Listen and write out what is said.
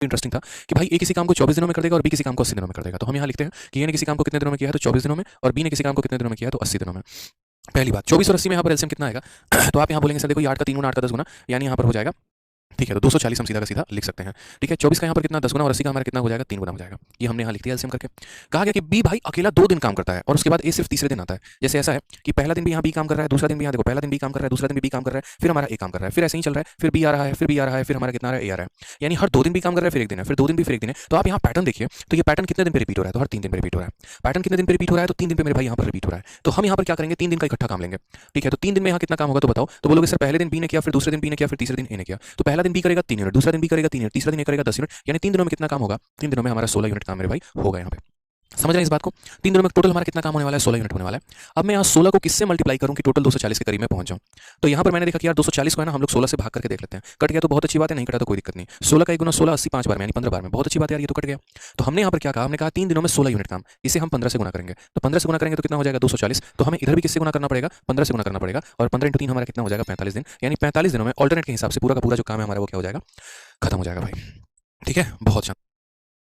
Interesting था कि भाई ए किसी काम को 24 दिनों में कर देगा और बी किसी काम को 80 दिनों में कर देगा। तो हम यहाँ लिखते हैं कि ए ने किसी काम को कितने दिनों में किया है तो 24 दिनों में, और बी ने किसी काम को कितने दिनों में किया है तो 80 दिनों में। पहली बात 24 और 80 में यहाँ पर एलसीएम कितना आएगा तो आप यहाँ बोलेंगे सर देखो ये 8 का 3 गुना 8 का 10 गुना, यानी यहाँ पर हो जाएगा, ठीक है, तो 240 हम सीधा का सीधा लिख सकते हैं। ठीक है, 24 का यहाँ पर कितना 10 गुना और 80 का हमारा कितना हो जाएगा 3 गुना हो जाएगा। ये हमने यहाँ लिख दिया एलसीएम करके। कहा गया कि बी भाई अकेला 2 दिन काम करता है और उसके बाद ए सिर्फ तीसरे दिन आता है। जैसे ऐसा है कि पहला दिन भी यहाँ बी काम कर रहा है, दूसरा दिन भी यहाँ देखो पहला दिन बी काम कर रहा है, दूसरा दिन भी बी काम कर रहा है, फिर हमारा ए काम कर रहा है, फिर ऐसे ही चल रहा है, फिर बी आ रहा है, फिर बी आ रहा है, फिर हमारा कितना आ रहा है ए आ रहा है। यानी हर 2 दिन भी काम कर रहा है, फिर 1 दिन है, फिर 2 दिन भी फिर 1 दिन है। तो आप यहाँ पैटर्न देखिए, तो ये पैटर्न कितने दिन पे रिपीट हो रहा है तो हर 3 दिन पे रिपीट हो रहा है। पैटर्न कितने दिन पे रिपीट हो रहा है तो 3 दिन पे मेरे भाई यहाँ पर रिपीट हो रहा है। तो हम यहाँ पर क्या करेंगे 3 दिन का इकट्ठा काम लेंगे। ठीक है, तो 3 दिन में यहाँ कितना काम होगा तो बताओ, तो बोलोगे सर पहले दिन बी ने किया, फिर दूसरे दिन बी ने किया, फिर तीसरे दिन ए ने किया। तो पहला दिन बी करेगा 3 यूनिट, दूसरा दिन बी करेगा 3 यूनिट, तीसरा दिन ए करेगा 10 यूनिट, यानी 3 दिनों में कितना काम होगा 3 दिनों में हमारा 16 यूनिट काम मेरे भाई होगा। यहाँ पे समझ रहे हैं इस बात को। 3 दिनों में टोटल हमारा कितना काम होने वाला है 16 यूनिट होने वाला है। अब मैं यहाँ 16 को किससे मल्टीप्लाई करूँ कि टोटल 240 के करीब में पहुंच जाऊँ। तो यहाँ पर मैंने देखा कि यार 240 को है ना हम लोग 16 से भाग करके देख लेते हैं, कट गया तो बहुत अच्छी बात है, नहीं कटा तो कोई दिक्कत नहीं। 16 का 1 गुना 16 80 5 बार में यानी 15 बार में, बहुत अच्छी बात है यार, ये तो कट गया। तो हमने यहाँ पर क्या कहा, हमने कहा 3 दिनों में 16 यूनिट काम, इसे हम 15 से गुना करेंगे। तो 15 से गुना करेंगे तो कितना हो जाएगा 240। तो हमें इधर भी किससे गुना करना पड़ेगा 15 से गुना करना पड़ेगा, और 15 × 3 हमारा कितना हो जाएगा 45 दिन, यानी 45 दिनों में ऑल्टरनेट के हिसाब से पूरा का पूरा जो काम है हमारा वो क्या हो जाएगा खत्म हो जाएगा भाई। ठीक है, बहुत